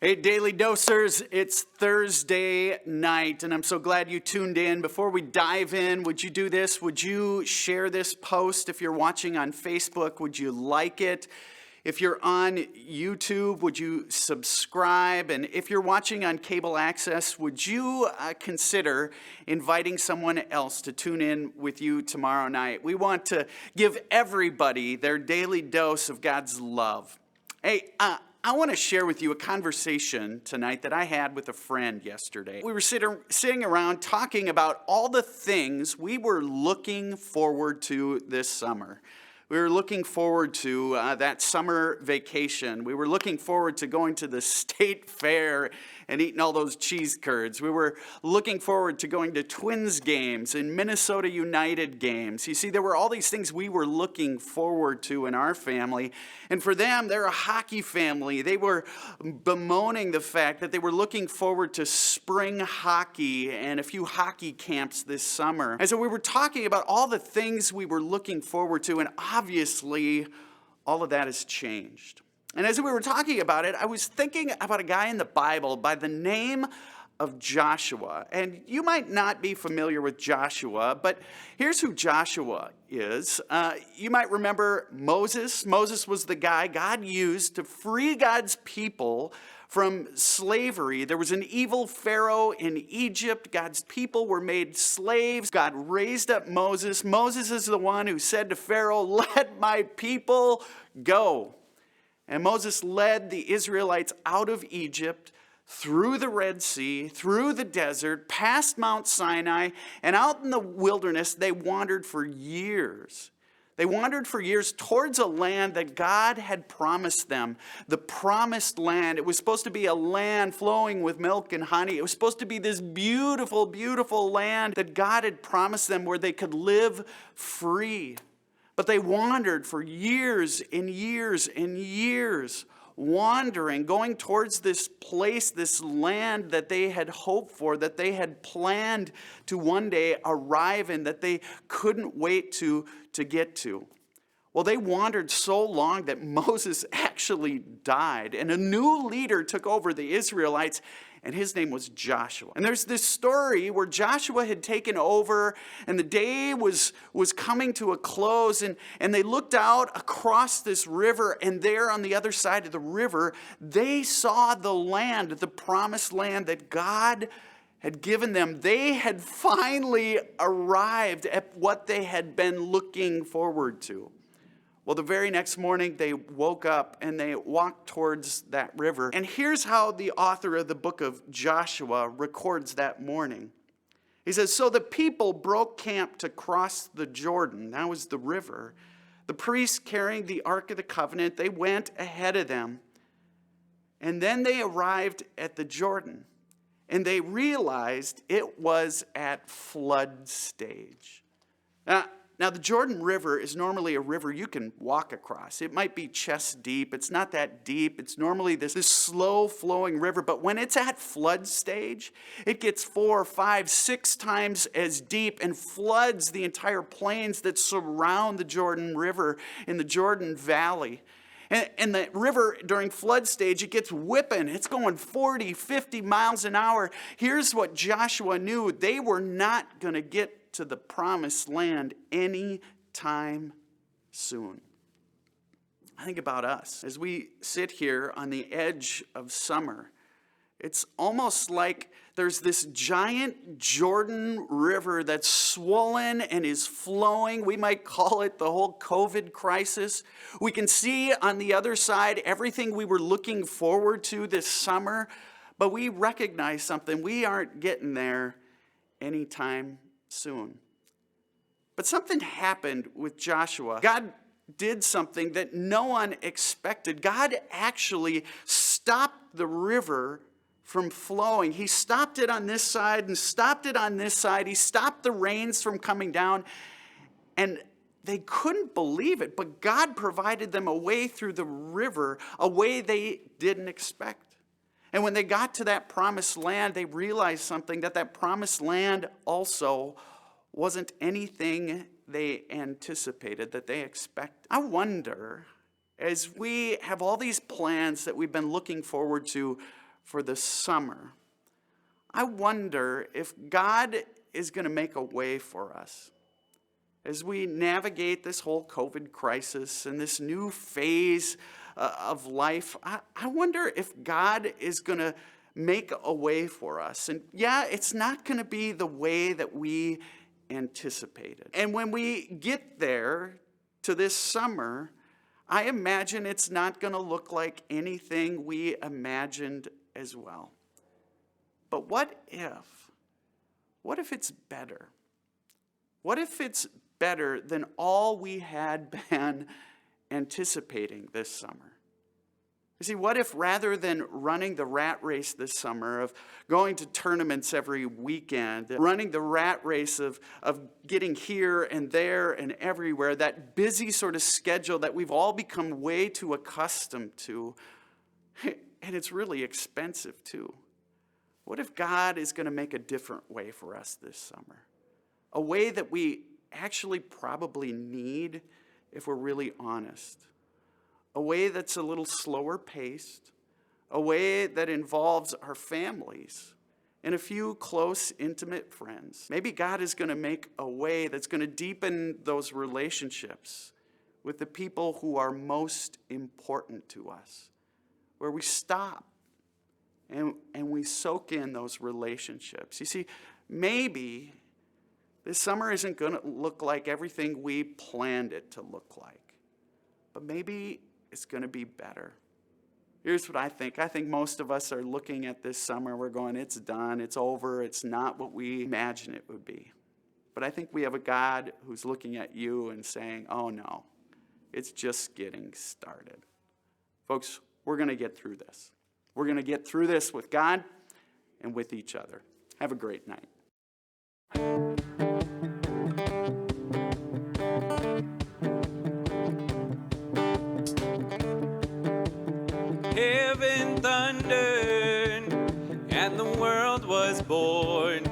Hey, Daily Dosers, it's Thursday night, and I'm so glad you tuned in. Before we dive in, would you do this? Would you share this post? If you're watching on Facebook, would you like it? If you're on YouTube, would you subscribe? And if you're watching on cable access, would you consider inviting someone else to tune in with you tomorrow night? We want to give everybody their daily dose of God's love. Hey, I want to share with you a conversation tonight that I had with a friend yesterday. We were sitting around talking about all the things we were looking forward to this summer. We were looking forward to that summer vacation. We were looking forward to going to the state fair and eating all those cheese curds. We were looking forward to going to Twins games and Minnesota United games. You see, there were all these things we were looking forward to in our family. And for them, they're a hockey family. They were bemoaning the fact that they were looking forward to spring hockey and a few hockey camps this summer. And so we were talking about all the things we were looking forward to, and obviously, all of that has changed. And as we were talking about it, I was thinking about a guy in the Bible by the name of Joshua. And you might not be familiar with Joshua, but here's who Joshua is. You might remember Moses. Moses was the guy God used to free God's people from slavery. There was an evil Pharaoh in Egypt. God's people were made slaves. God raised up Moses. Moses is the one who said to Pharaoh, "Let my people go." And Moses led the Israelites out of Egypt, through the Red Sea, through the desert, past Mount Sinai, and out in the wilderness. They wandered for years. They wandered for years towards a land that God had promised them, the promised land. It was supposed to be a land flowing with milk and honey. It was supposed to be this beautiful, beautiful land that God had promised them where they could live free. But they wandered for years and years and years, wandering, going towards this place, this land that they had hoped for, that they had planned to one day arrive in, that they couldn't wait to get to. Well, they wandered so long that Moses actually died, and a new leader took over the Israelites, and his name was Joshua. And there's this story where Joshua had taken over, and the day was coming to a close, and they looked out across this river, and there on the other side of the river, they saw the land, the promised land that God had given them. They had finally arrived at what they had been looking forward to. Well, the very next morning, they woke up and they walked towards that river. And here's how the author of the book of Joshua records that morning. He says, "So the people broke camp to cross the Jordan." That was the river. "The priests carrying the Ark of the Covenant, they went ahead of them. And then they arrived at the Jordan. And they realized it was at flood stage." Now, the Jordan River is normally a river you can walk across. It might be chest deep. It's not that deep. It's normally this slow-flowing river. But when it's at flood stage, it gets 4, 5, 6 times as deep and floods the entire plains that surround the Jordan River in the Jordan Valley. And the river during flood stage, it gets whipping. It's going 40, 50 miles an hour. Here's what Joshua knew. They were not going to get to the promised land anytime soon. I think about us as we sit here on the edge of summer. It's almost like there's this giant Jordan River that's swollen and is flowing. We might call it the whole COVID crisis. We can see on the other side everything we were looking forward to this summer, but we recognize something. We aren't getting there anytime soon. But something happened with Joshua. God did something that no one expected. God actually stopped the river from flowing. He stopped it on this side and stopped it on this side. He stopped the rains from coming down. And they couldn't believe it, but God provided them a way through the river, a way they didn't expect. And when they got to that promised land, they realized something, that promised land also wasn't anything they anticipated, that they expected. I wonder, as we have all these plans that we've been looking forward to for the summer, I wonder if God is going to make a way for us as we navigate this whole COVID crisis and this new phase of life. I wonder if God is going to make a way for us. And yeah, it's not going to be the way that we anticipated. And when we get there to this summer, I imagine it's not going to look like anything we imagined as well. But what if it's better? What if it's better than all we had been anticipating this summer? You see, what if rather than running the rat race this summer of going to tournaments every weekend, running the rat race of getting here and there and everywhere, that busy sort of schedule that we've all become way too accustomed to, and it's really expensive too. What if God is going to make a different way for us this summer? A way that we actually probably need if we're really honest. A way that's a little slower paced, a way that involves our families and a few close, intimate friends. Maybe God is going to make a way that's going to deepen those relationships with the people who are most important to us, where we stop and we soak in those relationships. You see, maybe this summer isn't going to look like everything we planned it to look like, but maybe it's going to be better. Here's what I think. I think most of us are looking at this summer, we're going, it's done, it's over, it's not what we imagined it would be. But I think we have a God who's looking at you and saying, oh no, it's just getting started. Folks, we're going to get through this. We're going to get through this with God and with each other. Have a great night. Heaven thundered, and the world was born.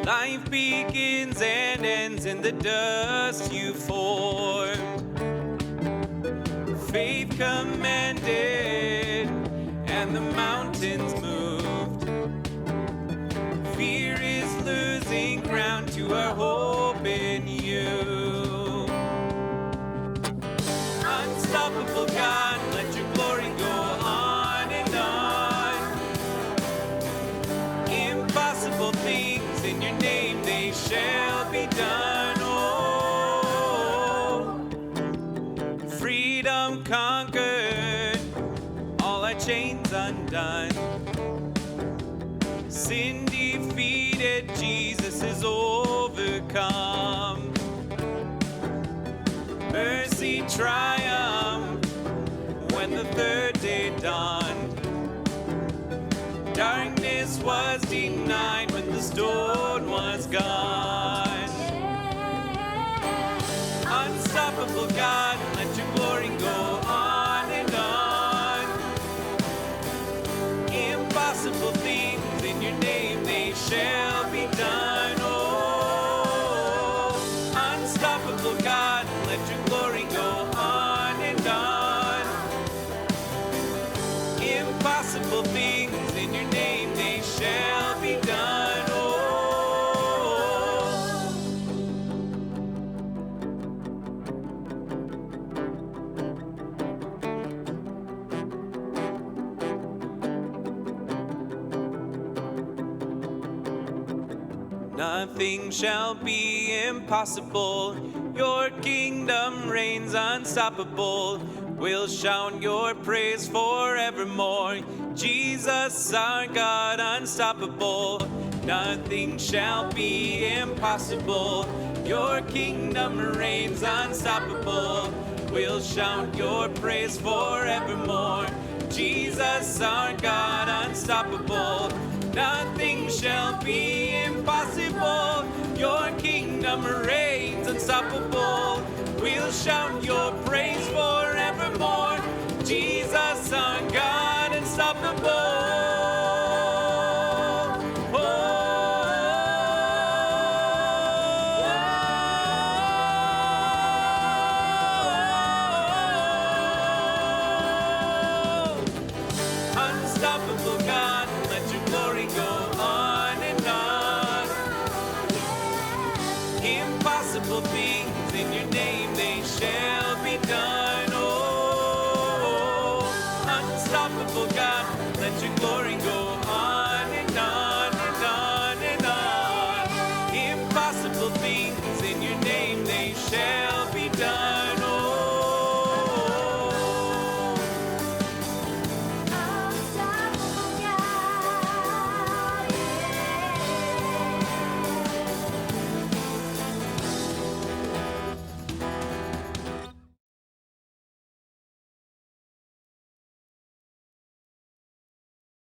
Life begins and ends in the dust you formed. Faith commanded, and the mountains moved. Fear is losing ground to our hope in you. Unstoppable God, let your glory go on and on. Impossible things in your name, they shall be done. Oh, freedom conquered, all our chains undone. Sin defeated, Jesus is overcome. Mercy triumphed when the third day dawned. Darkness was denied when the stone was gone. Unstoppable God, let your glory go on and on. Impossible things in your name, they shall be done. Oh, unstoppable God, let your glory go on and on. Impossible things in your name, they shall be done. Oh, nothing shall be impossible. Your kingdom reigns unstoppable. We'll shout your praise forevermore. Jesus, our God, unstoppable. Nothing shall be impossible. Your kingdom reigns unstoppable. We'll shout your praise forevermore. Jesus, our God, unstoppable. Nothing shall be impossible. Your kingdom reigns unstoppable. We'll shout your praise forevermore. Jesus, our God, unstoppable. Unstoppable. in your name, they shall be done. Oh, unstoppable God, let your glory go on and on and on and on. Impossible things in your name, they shall